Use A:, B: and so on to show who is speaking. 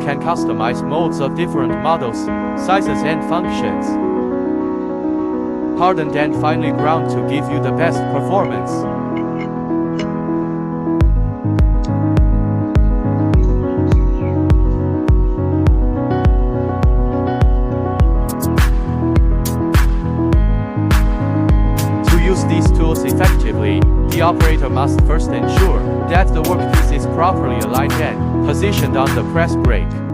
A: can customize molds of different models, sizes and functions. Hardened and finely ground to give you the best performance. To use these tools effectively, the operator must first ensure that the workpiece is properly aligned and positioned on the press brake.